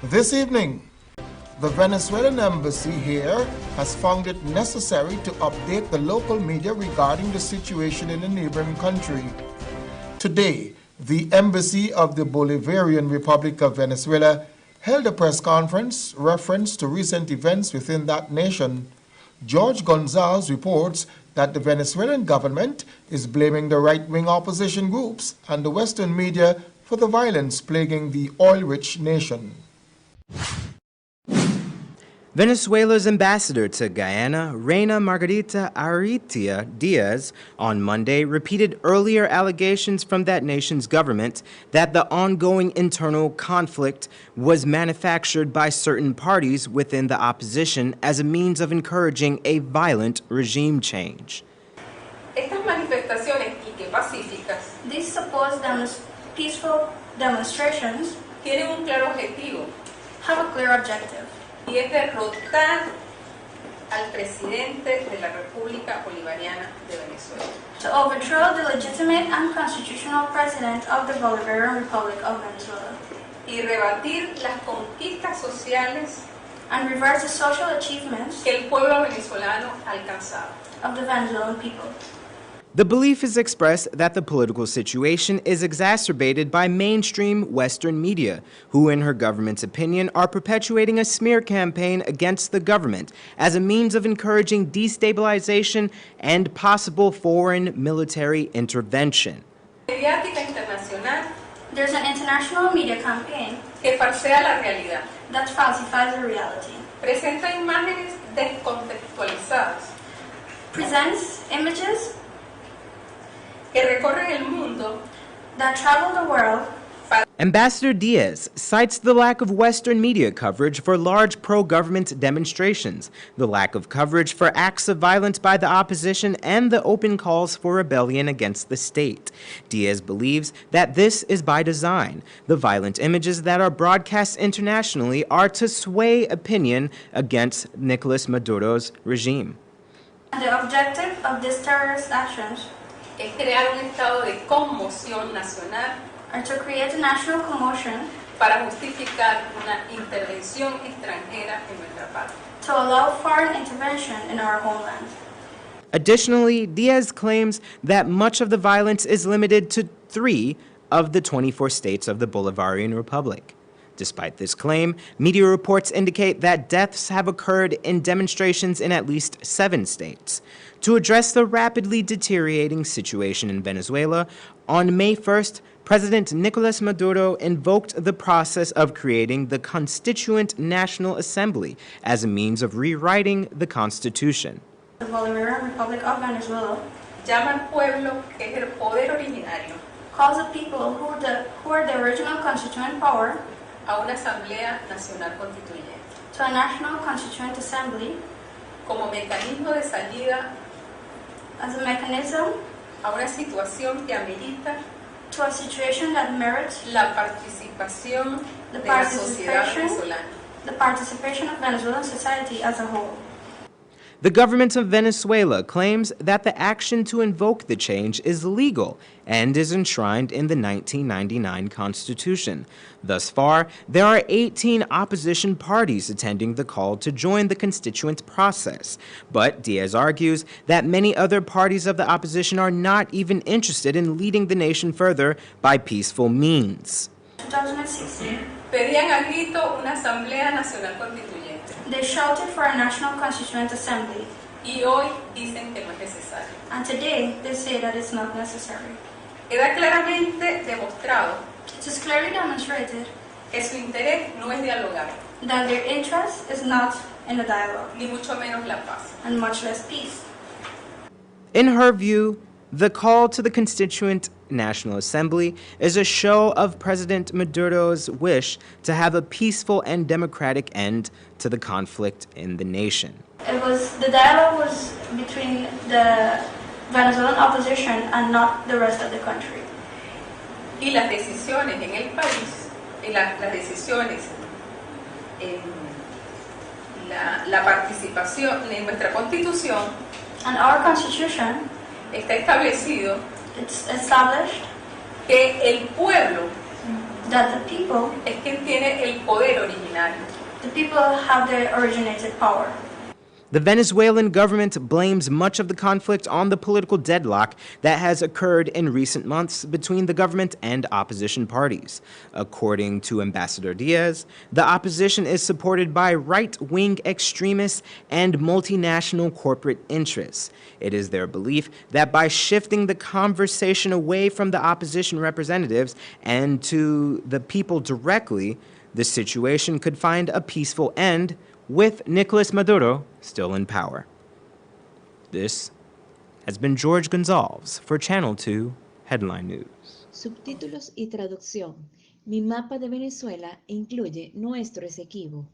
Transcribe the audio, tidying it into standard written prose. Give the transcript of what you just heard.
This evening, the Venezuelan embassy here has found it necessary to update the local media regarding the situation in the neighboring country. Today, the embassy of the Bolivarian Republic of Venezuela held a press conference reference to recent events within that nation. George Gonzalez reports that the Venezuelan government is blaming the right-wing opposition groups and the Western media for the violence plaguing the oil-rich nation. Venezuela's ambassador to Guyana, Reina Margarita Aritia Diaz, on Monday repeated earlier allegations from that nation's government that the ongoing internal conflict was manufactured by certain parties within the opposition as a means of encouraging a violent regime change. Estas manifestaciones pacíficas, these supposed peaceful demonstrations, tienen un claro objetivo, have a clear objective. Y es derrotar al presidente de la República Bolivariana de Venezuela. To overthrow the legitimate and constitutional president of the Bolivarian Republic of Venezuela. Y rebatir las conquistas sociales and reverse the social achievements que el pueblo venezolano ha alcanzado. Of the Venezuelan people. The belief is expressed that the political situation is exacerbated by mainstream Western media, who, in her government's opinion, are perpetuating a smear campaign against the government as a means of encouraging destabilization and possible foreign military intervention. Mediática internacional, there's an international media campaign que falsea la realidad, that falsifies the reality, presenta imágenes descontextualizadas, presents images que recorren el mundo, that travel the world. Ambassador Diaz cites the lack of Western media coverage for large pro-government demonstrations, the lack of coverage for acts of violence by the opposition, and the open calls for rebellion against the state. Diaz believes that this is by design. The violent images that are broadcast internationally are to sway opinion against Nicolas Maduro's regime. The objective of these terrorist actions es crear un estado de conmoción nacional or to create a national commotion para justificar una intervención extranjera en nuestra patria. To allow foreign intervention in our homeland. Additionally, Diaz claims that much of the violence is limited to 3 of the 24 states of the Bolivarian Republic. Despite this claim, media reports indicate that deaths have occurred in demonstrations in at least 7 states. To address the rapidly deteriorating situation in Venezuela, on May 1st, President Nicolas Maduro invoked the process of creating the Constituent National Assembly as a means of rewriting the Constitution. The Bolivarian Republic of Venezuela llama al pueblo, que es el poder originario, calls the people who are the original constituent power a una Asamblea Nacional Constituyente to a National Constituent Assembly como mecanismo de salida as a mechanism a una situación que amerita to a situation that merits la participación de la sociedad venezolana. The participation of Venezuelan society as a whole. The government of Venezuela claims that the action to invoke the change is legal and is enshrined in the 1999 Constitution. Thus far, there are 18 opposition parties attending the call to join the constituent process. But Diaz argues that many other parties of the opposition are not even interested in leading the nation further by peaceful means. 2016, pedían a grito una Asamblea Nacional Constituyente. They shouted for a National Constituent Assembly. Y hoy dicen que no es necesario. And today, they say that it's not necessary. Queda claramente demostrado It is clearly demonstrated que su interés no es dialogar, that their interest is not in a dialogue, ni mucho menos la paz. and much less peace. In her view, the call to the Constituent National Assembly is a show of President Maduro's wish to have a peaceful and democratic end to the conflict in the nation. The dialogue was between the Venezuelan opposition and not the rest of the country. Y las decisiones en el país, las decisiones en la participación en nuestra Constitución, And our Constitution, está establecido it's established que el pueblo that the people es quien tiene el poder originario. have the originated power. The Venezuelan government blames much of the conflict on the political deadlock that has occurred in recent months between the government and opposition parties. According to Ambassador Diaz, the opposition is supported by right-wing extremists and multinational corporate interests. It is their belief that by shifting the conversation away from the opposition representatives and to the people directly, the situation could find a peaceful end with Nicolas Maduro still in power. This has been George Gonzalez for Channel 2 Headline News. Subtítulos y traducción. Mi mapa de Venezuela incluye nuestro Esequibo.